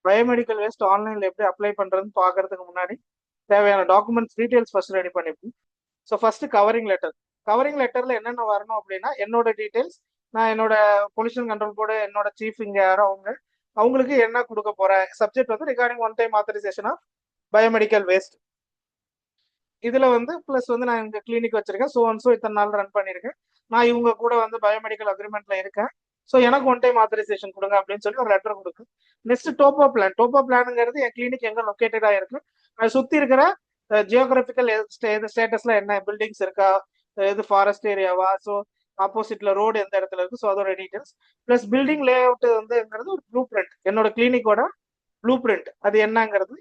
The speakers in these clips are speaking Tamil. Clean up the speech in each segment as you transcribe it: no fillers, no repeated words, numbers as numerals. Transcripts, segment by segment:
பயோமெடிக்கல் வேஸ்ட் ஆன்லைன்ல எப்படி அப்ளை பண்றதுன்னு பாக்குறதுக்கு முன்னாடி தேவையான டாக்குமெண்ட்ஸ் டீடைல்ஸ் ஃபர்ஸ்ட் ரெடி பண்ணிப்போம். So first covering letter. Covering லெட்டர்ல என்னென்ன வரணும் அப்படின்னா என்னோட டீடைல்ஸ், நான் என்னோட பொல்யூஷன் கண்ட்ரோல் போர்டு, என்னோட சீஃப் இங்க யாரோ அவங்களுக்கு என்ன கொடுக்க போறேன். சப்ஜெக்ட் வந்து regarding one time authorisation of biomedical waste. இதுல வந்து பிளஸ் வந்து நான் இங்க கிளினிக் வச்சிருக்கேன், ஸோ இத்தனை நாள் ரன் பண்ணிருக்கேன், நான் இவங்க கூட வந்து பயோமெடிக்கல் அக்ரிமெண்ட்ல இருக்கேன், ஸோ எனக்கு ஒன் டைம் ஆத்தரைசேஷன் கொடுங்க அப்படின்னு சொல்லி ஒரு லெட்டர் கொடுக்கு. Next topo plan. டோப்போ பிளானுங்கிறது என் கிளினிக் எங்க லொக்கேட்டடா இருக்கு, அது சுத்தி இருக்கிற ஜியோகிராபிக்கல் ஸ்டேட்டஸ்ல என்ன பில்டிங்ஸ் இருக்கா, இது ஃபாரஸ்ட் ஏரியாவா, ஸோ ஆப்போசிட்ல ரோடு எந்த இடத்துல இருக்கு, ஸோ அதோட details plus building layout வந்துங்கிறது ஒரு ப்ளூ பிரிண்ட், என்னோட கிளினிக்கோட ப்ளூ பிரிண்ட் அது என்னங்கிறது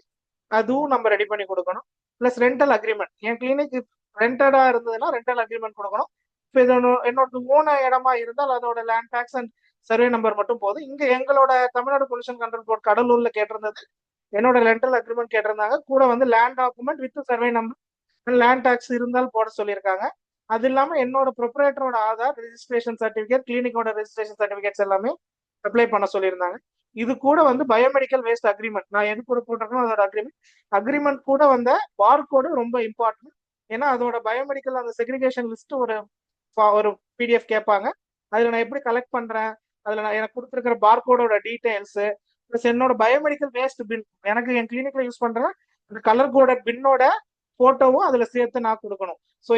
அதுவும் நம்ம ரெடி பண்ணி கொடுக்கணும். பிளஸ் ரெண்டல் அக்ரிமெண்ட், என் கிளினிக் ரெண்டடா இருந்ததுன்னா ரெண்டல் அக்ரிமெண்ட் கொடுக்கணும். இப்போ இது என்னோட ஓன இடமா இருந்தால் அதோட land tax and survey number மட்டும் போதும். இங்க எங்களோட தமிழ்நாடு பொல்யூஷன் கண்ட்ரோல் போர்ட் கடலூர்ல கேட்டிருந்தது, என்னோட ரெண்டல் அக்ரிமெண்ட் கேட்டிருந்தாங்க, கூட வந்து land document with survey number land tax இருந்தால் போட சொல்லியிருக்காங்க. அது இல்லாம என்னோட ப்ரொப்ரேட்டரோட ஆதார், ரெஜிஸ்ட்ரேஷன் சர்டிபிகேட், கிளினிக்கோட ரெஜிஸ்ட்ரேஷன் சர்டிபிகேட்ஸ் எல்லாமே அப்ளை பண்ண சொல்லியிருந்தாங்க. இது கூட வந்து பயோமெடிக்கல் வேஸ்ட் அக்ரிமெண்ட், நான் எது கூட போட்டிருக்கணும் அதோட அக்ரிமெண்ட் கூட வந்த பார்கோடு ரொம்ப இம்பார்ட்டன்ட். ஏன்னா அதோட பயோமெடிக்கல் அந்த செக்ரிகேஷன் லிஸ்ட் ஒரு பிடிஎஃப் கேட்பாங்க, அதுல நான் எப்படி கலெக்ட் பண்றேன், அதுல நான் எனக்கு கொடுத்துருக்கிற பார்கோடோட டீடைல்ஸ் பிளஸ் என்னோட பயோமெடிக்கல் வேஸ்ட் பின், எனக்கு என் கிளினிக்ல யூஸ் பண்றேன் அந்த கலர் கோடட் பின்னோட போட்டோவும் அதுல சேர்த்து நான் கொடுக்கணும். ஸோ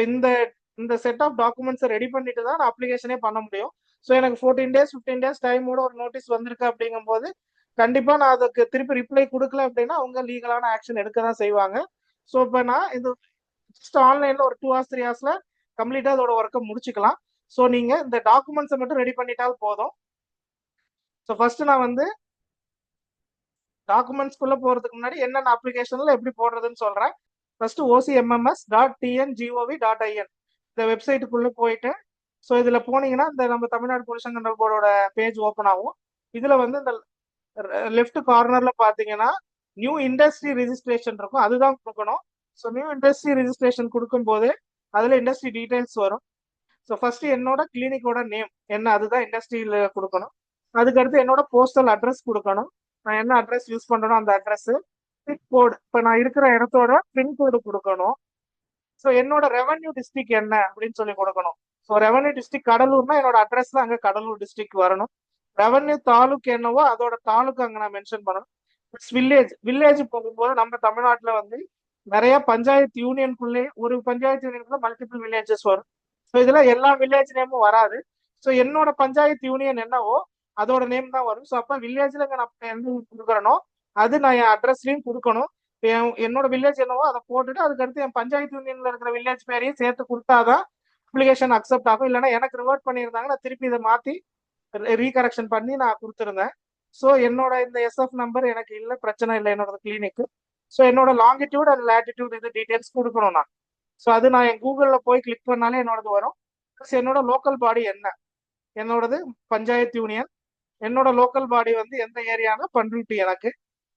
இந்த செட் ஆஃப் டாக்குமெண்ட்ஸை ரெடி பண்ணிட்டு தான் நான் அப்ளிகேஷனே பண்ண முடியும். ஸோ எனக்கு 14 days 15 days டைமோட ஒரு நோட்டீஸ் வந்திருக்கு அப்படிங்கும் போது கண்டிப்பா நான் அதுக்கு திருப்பி ரிப்ளை கொடுக்கல அப்படின்னா அவங்க லீகலான ஆக்ஷன் எடுக்க தான் செய்வாங்க. ஸோ இப்போ நான் இது ஜஸ்ட் ஆன்லைன்ல ஒரு 2 hours 3 hours கம்ப்ளீட்டா அதோட ஒர்க்கை முடிச்சுக்கலாம். ஸோ நீங்க இந்த டாக்குமெண்ட்ஸை மட்டும் ரெடி பண்ணிட்டால் போதும். ஸோ ஃபர்ஸ்ட் நான் வந்து டாக்குமெண்ட்ஸ்குள்ள போறதுக்கு முன்னாடி என்னென்ன அப்ளிகேஷன்ல எப்படி போடுறதுன்னு சொல்றேன். ஃபர்ஸ்ட் ocmms.tngov.in இந்த வெப்சைட்டுக்குள்ள போயிட்டு, ஸோ இதுல போனீங்கன்னா இந்த நம்ம தமிழ்நாடு பொல்யூஷன் கண்ட்ரோல் போர்டோட பேஜ் ஓப்பன் ஆகும். இதுல வந்து இந்த லெஃப்ட் கார்னர்ல பாத்தீங்கன்னா நியூ இண்டஸ்ட்ரி ரெஜிஸ்ட்ரேஷன் இருக்கும், அதுதான் கொடுக்கணும். ஸோ நியூ இண்டஸ்ட்ரி ரெஜிஸ்ட்ரேஷன் கொடுக்கும் போது அதுல இண்டஸ்ட்ரி டீடைல்ஸ் வரும். ஸோ ஃபர்ஸ்ட் என்னோட கிளினிக்கோட நேம் என்ன, அதுதான் இண்டஸ்ட்ரியில கொடுக்கணும். அதுக்கடுத்து என்னோட போஸ்டல் அட்ரஸ் கொடுக்கணும், நான் என்ன அட்ரஸ் யூஸ் பண்றேனோ அந்த அட்ரஸ். பின்கோடு, இப்போ நான் இருக்கிற இடத்தோட பின்கோடு கொடுக்கணும். ஸோ என்னோட ரெவன்யூ டிஸ்ட்ரிக்ட் என்ன அப்படின்னு சொல்லி கொடுக்கணும். ஸோ ரெவன்யூ டிஸ்ட்ரிக்ட் கடலூர்னா என்னோட அட்ரஸ்ல அங்கே கடலூர் டிஸ்ட்ரிக்ட் வரணும். ரெவன்யூ தாலுக்கு என்னவோ அதோட தாலுக்கு அங்கே நான் மென்ஷன் பண்ணணும். வில்லேஜ் போகும்போது நம்ம தமிழ்நாட்டில் வந்து நிறைய பஞ்சாயத்து யூனியனுக்குள்ளே ஒரு பஞ்சாயத்து யூனியனுக்குள்ள மல்டிபிள் வில்லேஜஸ் வரும். ஸோ இதுல எல்லா வில்லேஜ் நேமும் வராது. ஸோ என்னோட பஞ்சாயத்து யூனியன் என்னவோ அதோட நேம் தான் வரும். ஸோ அப்போ வில்லேஜ்ல நான் எந்த கொடுக்குறனோ அது நான் என் அட்ரஸ்லயும் கொடுக்கணும். என்னோட வில்லேஜ் என்னவோ அதை போட்டுட்டு அதுக்கடுத்து என் பஞ்சாயத்து யூனியன்ல இருக்கிற வில்லேஜ் பேரையும் சேர்த்து கொடுத்தாதான் அப்ளிகேஷன் அக்செப்ட் ஆகும். இல்லைன்னா எனக்கு ரிவர்ட் பண்ணியிருந்தாங்க, நான் திருப்பி இதை மாத்தி ரீகரெக்ஷன் பண்ணி நான் கொடுத்துருந்தேன். ஸோ என்னோட இந்த எஸ்எஃப் நம்பர் எனக்கு இல்லை, பிரச்சனை இல்லை என்னோட கிளினிக்கு. ஸோ என்னோட லாங்கிடியூட் அண்ட் லேட்டிடியூட் இது டீடைல்ஸ் கொடுக்கணும் நான். ஸோ அது நான் என் கூகுளில் போய் கிளிக் பண்ணாலே என்னோடது வரும். ப்ளஸ் என்னோட லோக்கல் பாடி என்ன, என்னோடது பஞ்சாயத்து யூனியன், என்னோட லோக்கல் பாடி வந்து எந்த ஏரியானா பண்ருட்டி எனக்கு.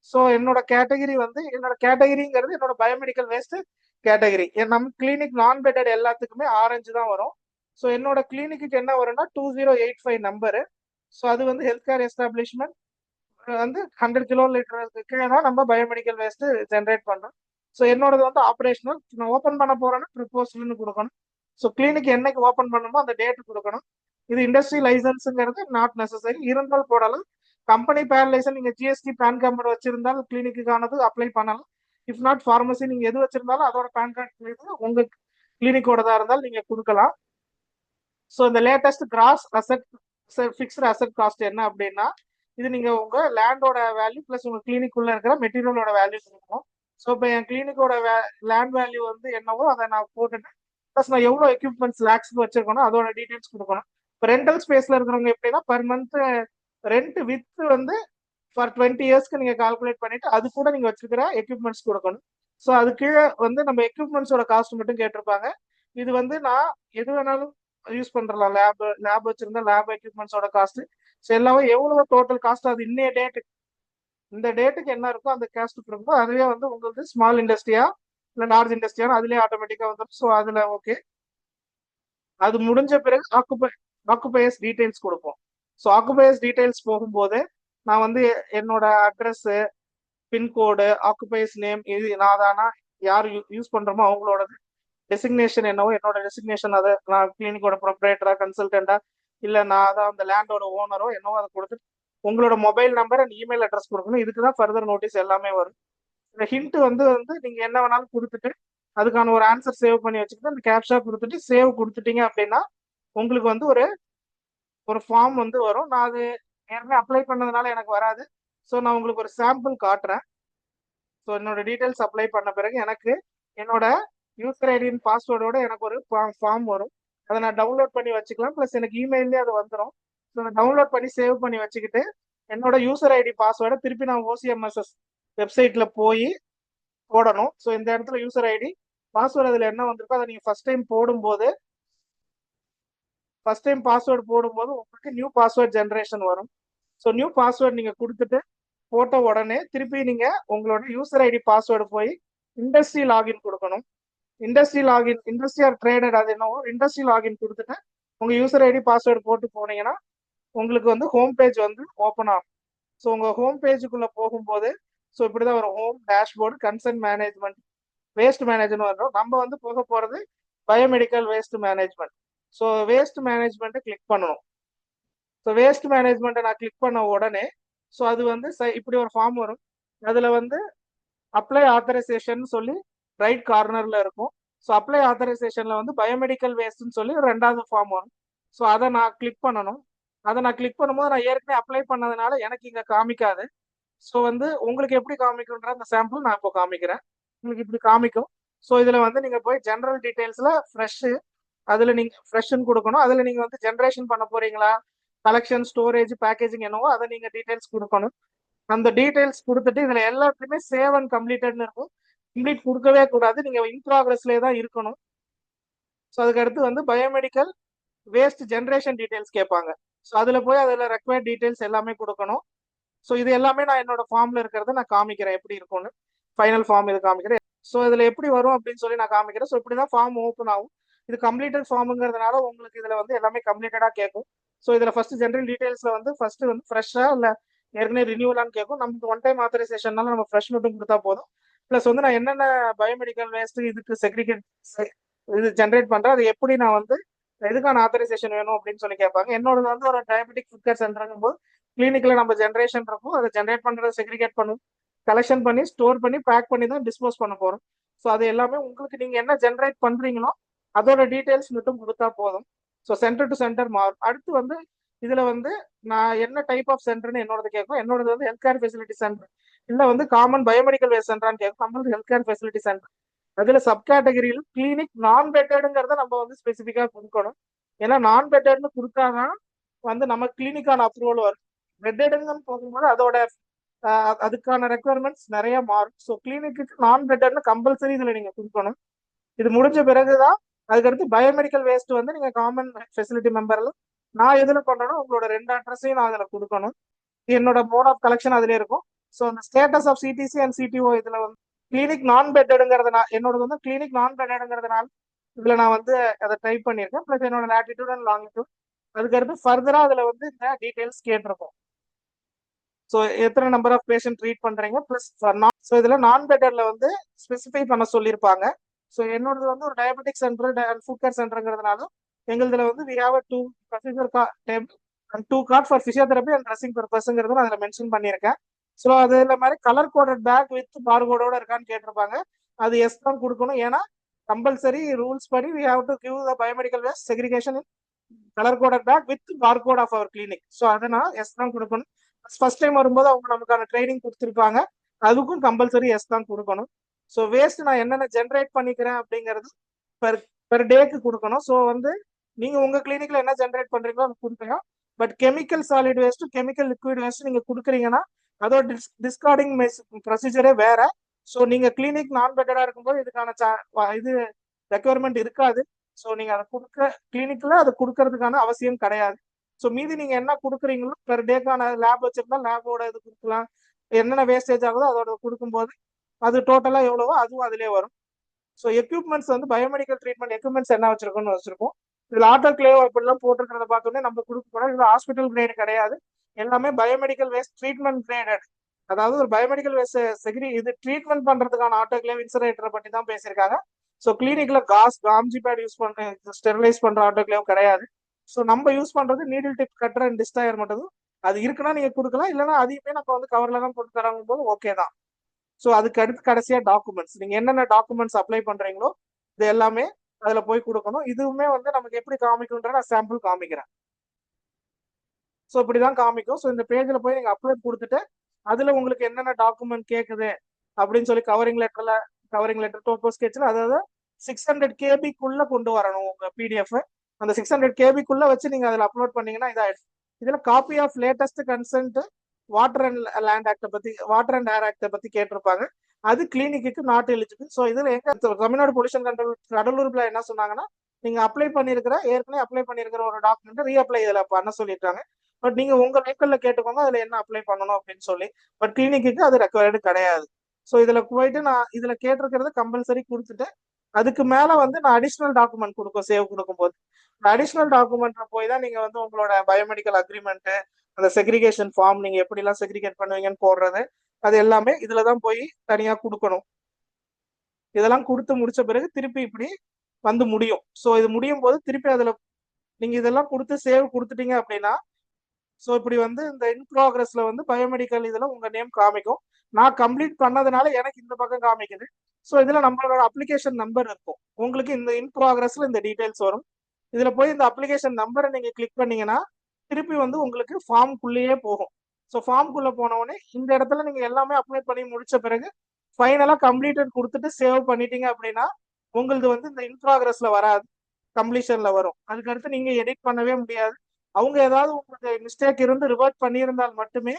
ஸோ என்னோட கேட்டகிரி வந்து என்னோட கேட்டகிரிங்கிறது என்னோட பயோமெடிக்கல் வேஸ்ட் கேட்டகிரி. நம்ம கிளினிக் நான் பெட்டட் எல்லாத்துக்குமே ஆரஞ்சு தான் வரும். ஸோ என்னோட கிளினிக்கு என்ன வரும்னா 2085 நம்பரு. ஸோ அது வந்து ஹெல்த் கேர் எஸ்டாப்ளிஷ்மெண்ட் வந்து 100 kL கீழே தான் நம்ம பயோமெடிக்கல் வேஸ்ட் ஜென்ரேட் பண்றோம். ஸோ என்னோடது வந்து ஆப்ரேஷனல், நான் ஓப்பன் பண்ண போறேன்னா ப்ரிப்போசல்னு கொடுக்கணும். ஸோ கிளினிக் என்னைக்கு ஓப்பன் பண்ணணுமோ அந்த டேட் கொடுக்கணும். இது இண்டஸ்ட்ரி லைசன்ஸுங்கிறது நாட் நெசசரி, இருந்தால் போடலாம். கம்பெனி பேர் லைசன்ஸ் நீங்க ஜிஎஸ்டி பேன் கார்டு வச்சிருந்தால் கிளினிக்கானது அப்ளை பண்ணலாம். இஃப் நாட் ஃபார்மசி நீங்க எது வச்சிருந்தாலும் அதோட பேன் கார்டு உங்க கிளினிக்கோட தான் இருந்தால் நீங்க கொடுக்கலாம். ஸோ இந்த latest cross asset fixed asset cost என்ன அப்படின்னா இது நீங்க உங்க லேண்டோட வேல்யூ பிளஸ் உங்க கிளினிக்குள்ள இருக்கிற மெட்டீரியலோட வேல்யூ கொடுக்கணும். ஸோ இப்போ என் கிளினிக்கோட லேண்ட் வேல்யூ வந்து என்னவோ அதை நான் போட்டுட்டு பிளஸ் நான் எவ்வளோ எக்யூப்மெண்ட்ஸ் லேக்ஸ்க்கு வச்சிருக்கணும் அதோட டீடைல்ஸ் கொடுக்கணும். இப்போ ரெண்டல் ஸ்பேஸ்ல இருக்கிறவங்க எப்படின்னா பர் மந்த் ரெண்ட் வித் வந்து ஃபார் 20 இயர்ஸ்க்கு நீங்க கால்குலேட் பண்ணிட்டு அது கூட நீங்க வச்சிருக்கிற எக்யூப்மெண்ட்ஸ் கொடுக்கணும். ஸோ அது கீழே வந்து நம்ம எக்யூப்மெண்ட்ஸோட காஸ்ட் மட்டும் கேட்டிருப்பாங்க. இது வந்து நான் எது வேணாலும் யூஸ் பண்றலாம், லேப் வச்சிருந்தா லேப் எக்யூப்மெண்ட்ஸோட காஸ்ட். ஸோ எல்லாமே எவ்வளவு டோட்டல் காஸ்ட் அது இன்னைய டேட்டுக்கு இந்த டேட்டுக்கு என்ன இருக்கோ அந்த காஸ்ட் கொடுக்கும். அதுவே வந்து உங்களுக்கு ஸ்மால் இண்டஸ்ட்ரியா இல்லை லார்ஜ் இண்டஸ்ட்ரியா அதுலேயே ஆட்டோமேட்டிக்கா வந்துடும். ஸோ அதுல ஓகே. அது முடிஞ்ச பிறகு ஆக்குபையர்ஸ் டீடைல்ஸ் கொடுப்போம். ஸோ ஆக்குபையர்ஸ் டீடைல்ஸ் போகும்போது நான் வந்து என்னோட அட்ரஸ் பின்கோடு, ஆக்குபைஸ் நேம், இது நான் தானா, யார் யூஸ் பண்றோமோ அவங்களோடது, டெசிக்னேஷன் என்னவோ என்னோட டெசிக்னேஷன், அதை நான் கிளினிக்கோட ப்ரொப்ரேட்டரா, கன்சல்டண்டா, இல்ல நான் தான் அந்த லேண்டோட ஓனரோ என்னவோ அதை கொடுத்துட்டு உங்களோட mobile number and email address கொடுக்கணும். இதுக்கு தான் ஃபர்தர் நோட்டீஸ் எல்லாமே வரும். இந்த ஹிண்ட் வந்து நீங்க என்ன வேணாலும் கொடுத்துட்டு அதுக்கான ஒரு ஆன்சர் சேவ் பண்ணி வச்சுக்கிட்டு அந்த கேப்ஷா கொடுத்துட்டு சேவ் கொடுத்துட்டீங்க அப்படின்னா உங்களுக்கு வந்து ஒரு ஒரு ஃபார்ம் வந்து வரும். நான் அது ஏற்கனவே அப்ளை பண்ணதுனால எனக்கு வராது. ஸோ நான் உங்களுக்கு ஒரு சாம்பிள் காட்டுறேன். ஸோ என்னோட டீட்டெயில்ஸ் அப்ளை பண்ண பிறகு எனக்கு என்னோட யூசர் ஐடியின் பாஸ்வேர்டோட எனக்கு ஒரு ஃபார்ம் வரும். அதை நான் டவுன்லோட் பண்ணி வச்சுக்கலாம். ப்ளஸ் எனக்கு இமெயிலே அது வந்துடும். ஸோ நான் டவுன்லோட் பண்ணி சேவ் பண்ணி வச்சுக்கிட்டு என்னோட யூசர் ஐடி பாஸ்வேர்டை திருப்பி நான் ஓசிஎம்எஸ்எஸ் வெப்சைட்ல போய் போடணும். ஸோ இந்த இடத்துல யூசர் ஐடி பாஸ்வேர்டு அதில் என்ன வந்திருக்கோ அதை நீங்கள் ஃபர்ஸ்ட் டைம் பாஸ்வேர்டு போடும்போது உங்களுக்கு நியூ பாஸ்வேர்ட் ஜென்ரேஷன் வரும். ஸோ நியூ பாஸ்வேர்டு நீங்கள் கொடுத்துட்டு போட்ட உடனே திருப்பி நீங்கள் உங்களோட யூசர் ஐடி பாஸ்வேர்டு போய் இண்டஸ்ட்ரி லாகின் கொடுக்கணும். இண்டஸ்ட்ரி ஆர் ட்ரேடட் அது என்னவோ இண்டஸ்ட்ரி லாகின் கொடுத்துட்டு உங்கள் யூசர் ஐடி பாஸ்வேர்டு போட்டு போனீங்கன்னா உங்களுக்கு வந்து ஹோம் பேஜ் வந்து ஓப்பன் ஆகும். ஸோ உங்கள் ஹோம் பேஜுக்குள்ளே போகும்போது ஸோ இப்படி தான் ஒரு home dashboard, concern management, waste management வரும். நம்ம வந்து போக போகிறது biomedical waste management. So waste மேனேஜ்மெண்ட்டை கிளிக் பண்ணணும். ஸோ வேஸ்ட் மேனேஜ்மெண்ட்டை நான் கிளிக் பண்ண உடனே ஸோ அது வந்து இப்படி ஒரு ஃபார்ம் வரும். அதில் வந்து அப்ளை ஆத்தரைசேஷன் சொல்லி ரைட் கார்னரில் இருக்கும். ஸோ அப்ளை ஆத்தரைசேஷனில் வந்து பயோமெடிக்கல் வேஸ்ட்னு சொல்லி ஒரு ரெண்டாவது ஃபார்ம் வரும். ஸோ அதை நான் கிளிக் பண்ணணும். அதை நான் கிளிக் பண்ணும்போது நான் ஏற்கனவே அப்ளை பண்ணதுனால எனக்கு இங்கே காமிக்காது. ஸோ வந்து உங்களுக்கு எப்படி காமிக்கும்ன்ற அந்த சாம்பிள் நான் இப்போ காமிக்கிறேன். உங்களுக்கு இப்படி காமிக்கும். ஸோ இதில் வந்து நீங்கள் போய் ஜென்ரல் டீட்டெயில்ஸில் ஃப்ரெஷ்ஷு அதில் நீங்கள் ஃப்ரெஷ்ஷுன்னு கொடுக்கணும். அதில் நீங்கள் வந்து ஜென்ரேஷன் பண்ண போறீங்களா, கலெக்ஷன், ஸ்டோரேஜ், பேக்கேஜிங் என்னவோ அதை நீங்கள் டீட்டெயில்ஸ் கொடுக்கணும். அந்த டீட்டெயில்ஸ் கொடுத்துட்டு இதில் எல்லாத்துலேயுமே சேவ் அண்ட் கம்ப்ளீட்டட்னு இருக்கும். கம்ப்ளீட் கொடுக்கவே கூடாது. நீங்கள் இன் ப்ராக்ரஸ்லேயே தான் இருக்கணும். ஸோ அதுக்கு அடுத்து வந்து பயோமெடிக்கல் வேஸ்ட் ஜென்ரேஷன் டீட்டெயில்ஸ் கேட்பாங்க. ஸோ அதில் போய் அதில் ரெக்வயர்ட் டீட்டெயில்ஸ் எல்லாமே கொடுக்கணும். ஸோ இது எல்லாமே நான் என்னோட ஃபார்ம்ல இருக்கிறத நான் காமிக்கிறேன் எப்படி இருக்கும்னு. ஃபைனல் ஃபார்ம் இது காமிக்கிறேன். ஸோ இதில் எப்படி வரும் அப்படின்னு சொல்லி நான் காமிக்கிறேன். ஸோ இப்படி தான் ஃபார்ம் ஓப்பன் ஆகும். இது கம்ப்ளீட்டட் ஃபார்முங்கிறதுனால உங்களுக்கு இதில் வந்து எல்லாமே கம்ப்ளீட்டடாக கேட்கும். ஸோ இதில் ஃபர்ஸ்ட் ஜென்ரல் டீட்டெயில்ஸில் வந்து ஃபர்ஸ்ட் வந்து ஃப்ரெஷ்ஷாக இல்லை ஏற்கனவே ரினியூலான்னு கேட்கும். நமக்கு ஒன் டைம் ஆத்தரைசேஷன்னால நம்ம ஃப்ரெஷ் மட்டும் கொடுத்தா போதும். ப்ளஸ் வந்து நான் என்னென்ன பயோமெடிக்கல் வேஸ்ட் இதுக்கு செக்ரிகேட் இது ஜென்ரேட் பண்ணுறேன், அது எப்படி நான் வந்து எதுக்கான ஆத்தரைசேஷன் வேணும் அப்படின்னு சொல்லி கேட்பாங்க. என்னோட வந்து ஒரு டயபெட்டிக் ஃபுட் கேர் சென்டருங்கும் போது கிளினிக்ல நம்ம ஜென்ரேஷன் இருக்கும். அதை ஜென்ரேட் பண்ணுறதை செக்ரிகேட் பண்ணும், கலெக்ஷன் பண்ணி ஸ்டோர் பண்ணி பேக் பண்ணி தான் டிஸ்போஸ் பண்ண போகிறோம். ஸோ அது எல்லாமே உங்களுக்கு நீங்கள் என்ன ஜென்ரேட் பண்ணுறீங்களோ அதோட டீட்டெயில்ஸ் மட்டும் கொடுத்தா போதும். ஸோ சென்டர் டு சென்டர் மாறும். அடுத்து வந்து இதில் வந்து நான் என்ன டைப் ஆஃப் சென்டர்னு என்னோடது கேட்கும். என்னோடது வந்து ஹெல்த் கேர் ஃபெசிலிட்டி சென்டர் இல்லை வந்து காமன் பயோமெடிக்கல் வேஸ்ட் சென்டரான்னு கேட்கும். நம்மளது ஹெல்த் கேர் ஃபெசிலிட்டி சென்டர். அதில் சப் கேட்டகரியில் கிளினிக் நான் பெட்டடுங்கிறத நம்ம வந்து ஸ்பெசிஃபிக்காக கொடுக்கணும். ஏன்னா நான் பெட்டட்னு கொடுத்தாதான் வந்து நம்ம கிளினிக்கான அப்ரூவல் வரும். பெட்டடுன்னு போகும்போது அதோட அதுக்கான ரெக்குவயர்மெண்ட்ஸ் நிறைய மாறும். ஸோ கிளினிக்கு நான் பெட்டட்னு கம்பல்சரி இதில் நீங்கள் கொடுக்கணும். இது முடிஞ்ச பிறகுதான் அதுக்கடுத்து பயோமெடிக்கல் வேஸ்ட் வந்து நீங்கள் காமன் ஃபெசிலிட்டி மெம்பர்ல நான் எதில் பண்ணுறேனோ உங்களோட 2 அட்ரஸையும் நான் அதில் கொடுக்கணும். என்னோட மோட் ஆஃப் கலெக்ஷன் அதிலே இருக்கும். ஸோ அந்த status of CTC and CTO இதில் வந்து கிளினிக் நான் பெட்டடுங்கிறதுனால என்னோட வந்து கிளினிக் நான் பெட்டடுங்கிறதுனால இதில் நான் வந்து அதை டைப் பண்ணியிருக்கேன். ப்ளஸ் என்னோட லேட்டிடியூட் அண்ட் லாங்கிடியூட். அதுக்கடுத்து ஃபர்தராக அதில் வந்து இந்த டீட்டெயில்ஸ் கேட்டிருக்கோம். ஸோ எத்தனை நம்பர் ஆஃப் பேஷண்ட் ட்ரீட் பண்ணுறீங்க ப்ளஸ் ஸோ இதில் நான் பெட்டர்ல வந்து ஸ்பெசிஃபை பண்ண சொல்லியிருப்பாங்க. ஸோ என்னோடது வந்து ஒரு diabetic centre and foot care சென்டருங்கிறதுனால எங்களுதுல வந்து we have 2 procedure table and 2 cart for physiotherapy and dressing பர்பஸ்ங்கிறது நான் அதில் மென்ஷன் பண்ணியிருக்கேன். ஸோ அது இல்லை மாதிரி கலர் கோடட் பேக் வித் பார்கோடோட இருக்கான்னு கேட்டிருப்பாங்க. அது எஸ் தான் கொடுக்கணும். ஏன்னா கம்பல்சரி ரூல்ஸ் படி we have to give the biomedical waste segregation colour coded bag with barcode of our clinic. So அதை நான் எஸ் தான் கொடுக்கணும். ஃபர்ஸ்ட் டைம் வரும்போது அவங்க நமக்கான ட்ரைனிங் கொடுத்துருப்பாங்க. அதுக்கும் கம்பல்சரி எஸ் தான் கொடுக்கணும். ஸோ வேஸ்ட் நான் என்னென்ன ஜென்ரேட் பண்ணிக்கிறேன் அப்படிங்கிறது பெர் டேக்கு கொடுக்கணும். ஸோ வந்து நீங்க உங்க கிளினிக்ல என்ன ஜென்ரேட் பண்றீங்களோ அது கொடுப்பீங்க. But chemical solid waste, chemical liquid waste நீங்க கொடுக்குறீங்கன்னா அதோட டிஸ்கார்டிங் ப்ரொசீஜரே வேற. ஸோ நீங்க கிளினிக் நான் பெட்டடா இருக்கும்போது இதுக்கான இது ரெக்குவயர்மெண்ட் இருக்காது. ஸோ நீங்க அதை கிளினிக்ல அதை கொடுக்கறதுக்கான அவசியம் கிடையாது. ஸோ மீதி நீங்க என்ன கொடுக்குறீங்களோ பெர் டேக்கான லேப் வச்சிருந்தா லேபோட இது கொடுக்கலாம். என்னென்ன வேஸ்டேஜ் ஆகுதோ அதோட கொடுக்கும்போது அது டோட்டலா எவ்வளவோ அதுவும் அதிலே வரும். ஸோ எக்யூப்மெண்ட்ஸ் வந்து பயோமெடிக்கல் ட்ரீட்மெண்ட் எக்யூப்மெண்ட்ஸ் என்ன வச்சிருக்கோம். இதுல ஆட்டோக்ளேவ் அப்படிலாம் போட்டிருக்கிறத பார்த்தோன்னே நம்ம கொடுக்க போறோம். இது ஹாஸ்பிட்டல் கிரேட் கிடையாது. எல்லாமே பயோமெடிக்கல் வேஸ்ட் ட்ரீட்மெண்ட் கிரேடட் அதாவது ஒரு பயோமெடிக்கல் வேஸ்ட் இது ட்ரீட்மெண்ட் பண்றதுக்கான ஆட்டோகிளேவ் இன்சுரேட்டரை பத்தி தான் பேசியிருக்காங்க. ஸோ கிளினிக்ல காம்ஜி பேட் யூஸ் பண்ண ஸ்டெரிலைஸ் பண்ற ஆட்டோகிளேவ் கிடையாது. ஸோ நம்ம யூஸ் பண்றது நீடில் டிப் கட்டர் அண்ட் டிஸ்டயர் மட்டும். அது இருக்குன்னா நீங்க கொடுக்கலாம், இல்லைன்னா அதையுமே நம்ம வந்து கவர்ல தான் போட்டு தராங்க போது ஓகே தான். ஸோ அதுக்கு அடுத்து கடைசியா டாக்குமெண்ட்ஸ், நீங்க என்னென்ன டாக்குமெண்ட்ஸ் அப்ளை பண்றீங்களோ இது எல்லாமே அதுல போய் கொடுக்கணும். இதுவுமே வந்து நமக்கு எப்படி காமிக்கும்ன்ற நான் சாம்பிள் காமிக்கிறேன். ஸோ இப்படிதான் காமிக்கும். ஸோ இந்த பேஜ்ல போய் நீங்க அப்லோட் கொடுத்துட்டு அதுல உங்களுக்கு என்னென்ன டாக்குமெண்ட் கேக்குது அப்படின்னு சொல்லி கவரிங் லெட்டர் டோப்போ ஸ்கெட்ச்ல, அதாவது 600 கேபிக்குள்ள கொண்டு வரணும் உங்க பிடிஎஃப். அந்த 600 கேபிக்குள்ள வச்சு நீங்க அதுல அப்லோட் பண்ணீங்கன்னா இதாயிடும். இதுல copy of latest consent water and land act பத்தி, வாட்டர் அண்ட் ஏர் ஆக்ட பத்தி கேட்டிருப்பாங்க. அது கிளினிக்கு நாட் எலிஜிபிள். ஸோ இதுல எங்க தமிழ்நாடு பொல்யூஷன் கண்ட்ரோல் கடலூர்ல என்ன சொன்னாங்கன்னா, நீங்க ஏற்கனவே அப்ளை பண்ணிருக்கிற ஒரு டாக்குமெண்ட் ரீஅப்ளை இதுல பண்ண சொல்லியிருக்காங்க. பட் நீங்க உங்க லோக்கல்ல கேட்டுக்கோங்க அதுல என்ன அப்ளை பண்ணணும் அப்படின்னு சொல்லி. பட் கிளினிக்கு அது ரெக்வயர்டு கிடையாது. ஸோ இதுல போயிட்டு நான் இதுல கேட்டிருக்கிறது கம்பல்சரி கொடுத்துட்டு அதுக்கு மேல வந்து நான் அடிஷனல் டாக்குமெண்ட் சேவ் கொடுக்கும்போது அடிஷனல் டாக்குமெண்ட்ல போய் தான் நீங்க வந்து உங்களோட பயோமெடிக்கல் அக்ரிமெண்ட், அந்த செக்ரிகேஷன் ஃபார்ம், நீங்க எப்படி எல்லாம் செக்ரிகேட் பண்ணுவீங்கன்னு போடுறது, அது எல்லாமே இதுலதான் போய் தனியா கொடுக்கணும். இதெல்லாம் கொடுத்து முடிச்ச பிறகு திருப்பி இப்படி வந்து முடியும். ஸோ இது முடியும் போது திருப்பி அதுல நீங்க இதெல்லாம் கொடுத்து சேவ் கொடுத்துட்டீங்க அப்படின்னா, ஸோ இப்படி வந்து இந்த இன் ப்ராக்ரஸ்ல வந்து பயோமெடிக்கல் இதுல உங்க நேம் காமிக்கும். நான் கம்ப்ளீட் பண்ணதுனால எனக்கு இந்த பக்கம் காமிக்குது. ஸோ இதுல நம்மளோட அப்ளிகேஷன் நம்பர் இருக்கும். உங்களுக்கு இந்த இன் ப்ராக்ரஸ்ல இந்த டீடைல்ஸ் வரும். இதுல போய் இந்த அப்ளிகேஷன் நம்பரை நீங்க கிளிக் பண்ணீங்கன்னா திருப்பி வந்து உங்களுக்கு ஃபார்ம்குள்ளேயே போகும். ஸோ ஃபார்ம்குள்ள போன உடனே இந்த இடத்துல நீங்க எல்லாமே அப்ளை பண்ணி முடிச்ச பிறகு ஃபைனலா கம்ப்ளீட்டட் கொடுத்துட்டு சேவ் பண்ணிட்டீங்க அப்படின்னா உங்களது வந்து இந்த இன் ப்ராக்ரஸ்ல வராது, கம்ப்ளீஷன்ல வரும். அதுக்கடுத்து நீங்க எடிட் பண்ணவே முடியாது. அவங்க ஏதாவது உங்களுக்கு மிஸ்டேக் இருந்து ரிவர்ட் பண்ணியிருந்தால் மட்டுமே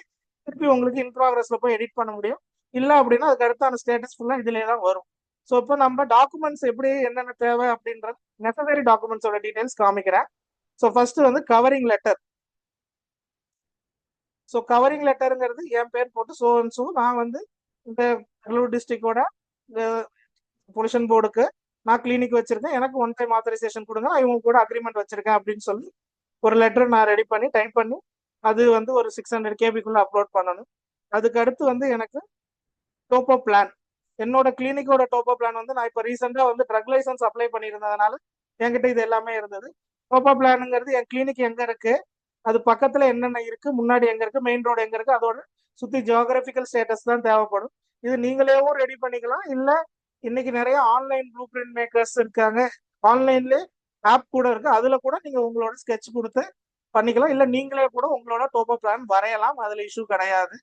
திருப்பி உங்களுக்கு இன் ப்ராக்ரஸ்ல போய் எடிட் பண்ண முடியும். இல்லை அப்படின்னா அதுக்கு அடுத்தான ஸ்டேட்டஸ் ஃபுல்லா இதுலயே தான் வரும். ஸோ இப்போ நம்ம டாக்குமெண்ட்ஸ் எப்படி என்னென்ன தேவை அப்படின்றது நெசசரி டாக்குமெண்ட்ஸோட டீடைல்ஸ் காமிக்கிறேன். ஸோ ஃபர்ஸ்ட் வந்து கவரிங் லெட்டர். ஸோ கவரிங் லெட்டருங்கிறது என் பேர் போட்டு சோ நான் வந்து இந்த கடலூர் டிஸ்ட்ரிக்டோட பொல்யூஷன் போர்டுக்கு நான் கிளினிக் வச்சிருக்கேன், எனக்கு ஒன் டைம் ஆத்தரைசேஷன் கொடுங்க, இவங்க கூட அக்ரிமெண்ட் வச்சிருக்கேன் அப்படின்னு சொல்லி ஒரு லெட்டர் நான் ரெடி பண்ணி டைப் பண்ணி அது வந்து ஒரு 600 கேபிக்குள்ள அப்லோட் பண்ணணும். அதுக்கு அடுத்து வந்து எனக்கு டோப்போ பிளான், என்னோட கிளினிக்கோட டோப்போ பிளான் வந்து நான் இப்போ ரீசெண்டா வந்து ட்ரக் லைசன்ஸ் அப்ளை பண்ணியிருந்ததுனால என்கிட்ட இது எல்லாமே இருந்தது. டோப்போ பிளானுங்கிறது என் கிளினிக் எங்க இருக்கு, அது பக்கத்துல என்னென்ன இருக்கு, முன்னாடி எங்க இருக்கு, மெயின் ரோடு எங்க இருக்கு, அதோட சுத்தி ஜியோகிராபிக்கல் ஸ்டேட்டஸ் தான் தேவைப்படும். இது நீங்களேவும் ரெடி பண்ணிக்கலாம், இல்ல இன்னைக்கு நிறைய ஆன்லைன் ப்ளூ பிரிண்ட் மேக்கர்ஸ் இருக்காங்க, ஆன்லைன்ல ஆப் கூட இருக்கு, அதுல கூட நீங்க உங்களோட ஸ்கெட்ச் கொடுத்து பண்ணிக்கலாம், இல்ல நீங்களே கூட உங்களோட டோப்போ பிளான் வரையலாம், அதுல இஷ்யூ கிடையாது.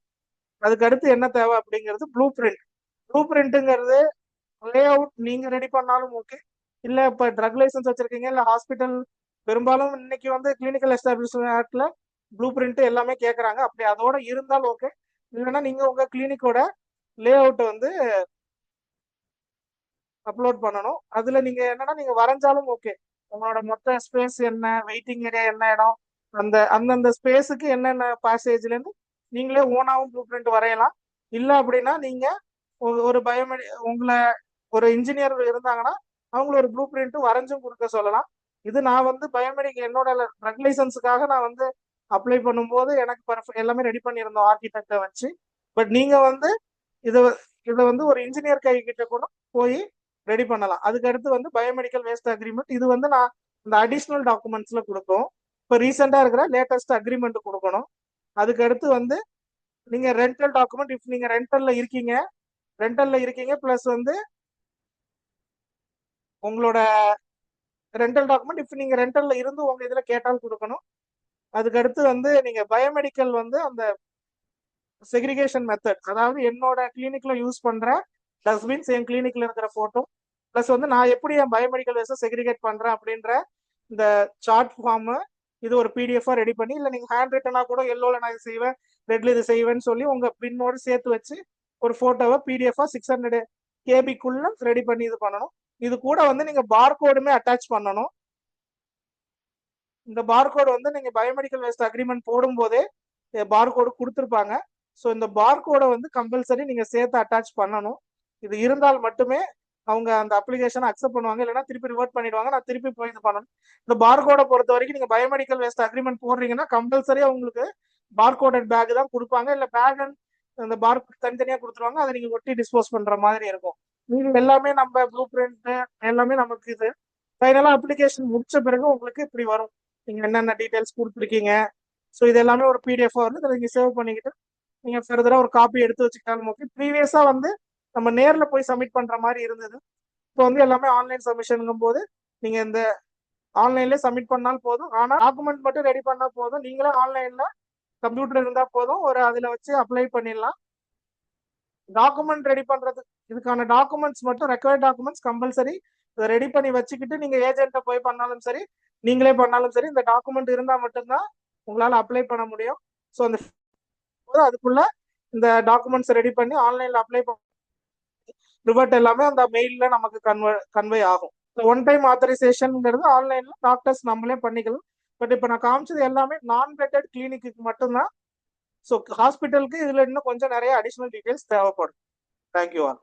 அதுக்கு அடுத்து என்ன தேவை அப்படிங்கிறது ப்ளூ பிரிண்ட். ப்ளூ பிரிண்ட்டுங்கிறது லே அவுட் நீங்க ரெடி பண்ணாலும் ஓகே, இல்ல இப்ப ட்ரக் லைசன்ஸ் வச்சிருக்கீங்க, இல்ல ஹாஸ்பிட்டல், பெரும்பாலும் இன்னைக்கு வந்து கிளினிக்கல் எஸ்டாப்ளிஷ்மெண்ட் ஆக்ட்ல ப்ளூ பிரிண்ட் எல்லாமே கேட்கறாங்க, அப்படி அதோட இருந்தால் ஓகே. இல்லைன்னா நீங்க உங்க கிளினிக்கோட லே அவுட் வந்து அப்லோட் பண்ணணும். அதுல நீங்க என்னன்னா நீங்க வரைஞ்சாலும் ஓகே, உங்களோட மொத்த ஸ்பேஸ் என்ன, வெயிட்டிங் ஏரியா என்ன இடம், அந்தந்த ஸ்பேஸுக்கு என்னென்ன பேசேஜ்ல இருந்து நீங்களே ஓனாவும் ப்ளூ பிரிண்ட் வரையலாம். இல்ல அப்படின்னா நீங்க ஒரு உங்களை ஒரு இன்ஜினியர் இருந்தாங்கன்னா அவங்கள ஒரு ப்ளூ பிரிண்ட் வரைஞ்சும் கொடுக்க சொல்லலாம். இது நான் வந்து என்னோட ட்ரக் லைசன்ஸுக்காக நான் வந்து அப்ளை பண்ணும்போது எனக்கு எல்லாமே ரெடி பண்ணியிருந்தோம் ஆர்கிடெக்டை வச்சு. பட் நீங்க வந்து இதை இதை வந்து ஒரு இன்ஜினியர் கை கிட்ட கூட போய் ரெடி பண்ணலாம். அதுக்கு அடுத்து வந்து பயோமெடிக்கல் வேஸ்ட் அக்ரிமெண்ட், இது வந்து நான் இந்த அடிஷ்னல் டாக்குமெண்ட்ஸ்ல கொடுக்கும். இப்போ ரீசெண்டா இருக்கிற லேட்டஸ்ட் அக்ரிமெண்ட் கொடுக்கணும். அதுக்கு அடுத்து வந்து நீங்க ரெண்டல் டாக்குமெண்ட், இஃப் நீங்க ரெண்டல்ல இருக்கீங்க பிளஸ் வந்து உங்களோட ரெண்டல் டாக்குமெண்ட் இஃப் நீங்க ரெண்டல்ல இருந்து உங்க இதுல கேட்டால் கொடுக்கணும். அதுக்கு அடுத்து வந்து நீங்க பயோமெடிக்கல் வந்து அந்த செக்ரிகேஷன் மெத்தட், அதாவது என்னோட கிளினிக்ல யூஸ் பண்ற டஸ்ட்பின்ஸ், என் கிளினிக்ல இருக்கிற போட்டோ, பிளஸ் வந்து நான் எப்படி என் பயோமெடிக்கல் வேஸ்ட் செக்ரிகேட் பண்றேன் அப்படின்ற இந்த சார்ட் ஃபார்ம், இது ஒரு பிடிஎஃபா ரெடி பண்ணி, இல்லை நீங்க ஹேண்ட் ரிட்டனா கூட எல்லோல நான் இது செய்வேன், ரெட்ல இது செய்வேன்னு சொல்லி உங்க பின்னோடு சேர்த்து வச்சு ஒரு போட்டோவை பிடிஎஃபா 600 கேபிக்குள்ள ரெடி பண்ணி இது பண்ணணும். இது கூட வந்து நீங்க பார்கோடுமே அட்டாச் பண்ணணும். இந்த பார்கோடு வந்து நீங்க பயோமெடிக்கல் வேஸ்ட் அக்ரிமெண்ட் போடும்போதே பார்கோடு கொடுத்துருப்பாங்க. ஸோ இந்த பார்கோடை வந்து கம்பல்சரி நீங்க சேர்த்து அட்டாச் பண்ணணும். இது இருந்தால் மட்டுமே அவங்க அந்த அப்ளிகேஷனை அக்செப்ட் பண்ணுவாங்க, இல்லைன்னா திருப்பி ரிவர்ட் பண்ணிடுவாங்க, நான் திருப்பி போய் இது பண்ணணும். இந்த பார்கோடை பொறுத்த வரைக்கும் நீங்க பயோமெடிக்கல் வேஸ்ட் அக்ரிமெண்ட் போடுறீங்கன்னா கம்பல்சரியா உங்களுக்கு பார்கோடட் பேக் தான் கொடுப்பாங்க. இல்லை பேக் அண்ட் அந்த பார் தனித்தனியா கொடுத்துருவாங்க, அதை நீங்க ஒட்டி டிஸ்போஸ் பண்ற மாதிரி இருக்கும். மீதி எல்லாமே நம்ம ப்ளூ பிரிண்ட் எல்லாமே நமக்கு இது ஃபைனலா அப்ளிகேஷன் முடிச்ச பிறகு உங்களுக்கு இப்படி வரும். நீங்க என்னென்ன டீடைல்ஸ் கொடுத்துருக்கீங்க, ஸோ இது எல்லாமே ஒரு பிடிஎஃப் வந்து இதை நீங்க சேவ் பண்ணிக்கிட்டு நீங்க ஃபர்தரா ஒரு காப்பி எடுத்து வச்சுக்கிட்டாலும் ஓகே. ப்ரீவியஸா வந்து நம்ம நேர்ல போய் சப்மிட் பண்ற மாதிரி இருந்தது. இப்போ வந்து எல்லாமே ஆன்லைன் சப்மிஷனுங்கும் போது நீங்க இந்த ஆன்லைன்ல சப்மிட் பண்ணாலும் போதும். ஆனா டாக்குமெண்ட் மட்டும் ரெடி பண்ணா போதும். நீங்களே ஆன்லைன்ல கம்ப்யூட்டர் இருந்தா போதும், ஒரு அதுல வச்சு அப்ளை பண்ணிடலாம். டாக்குமெண்ட் ரெடி பண்றது இதுக்கான டாக்குமெண்ட்ஸ் மட்டும் ரெக்வயர்ட் டாக்குமெண்ட்ஸ் கம்பல்சரி இதை ரெடி பண்ணி வச்சுக்கிட்டு நீங்க ஏஜென்ட்டை போய் பண்ணாலும் சரி, நீங்களே பண்ணாலும் சரி, இந்த டாக்குமெண்ட் இருந்தா மட்டும்தான் உங்களால அப்ளை பண்ண முடியும். ஸோ அந்த அதுக்குள்ள இந்த டாக்குமெண்ட்ஸ் ரெடி பண்ணி ஆன்லைன்ல அப்ளை ரிவர்ட் எல்லாமே அந்த மெயில்ல நமக்கு கன்வே ஆகும். ஒன் டைம் ஆத்தரைசேஷன்ங்கிறது ஆன்லைன்ல டாக்டர்ஸ் நம்மளே பண்ணிக்கலாம். பட் இப்போ நான் காமிச்சது எல்லாமே நான் வெட்டட் கிளினிக்கு மட்டும்தான். ஸோ ஹாஸ்பிட்டலுக்கு இதுல இன்னும் கொஞ்சம் நிறைய அடிஷனல் டீடைல்ஸ் தேவைப்படும். Thank you all.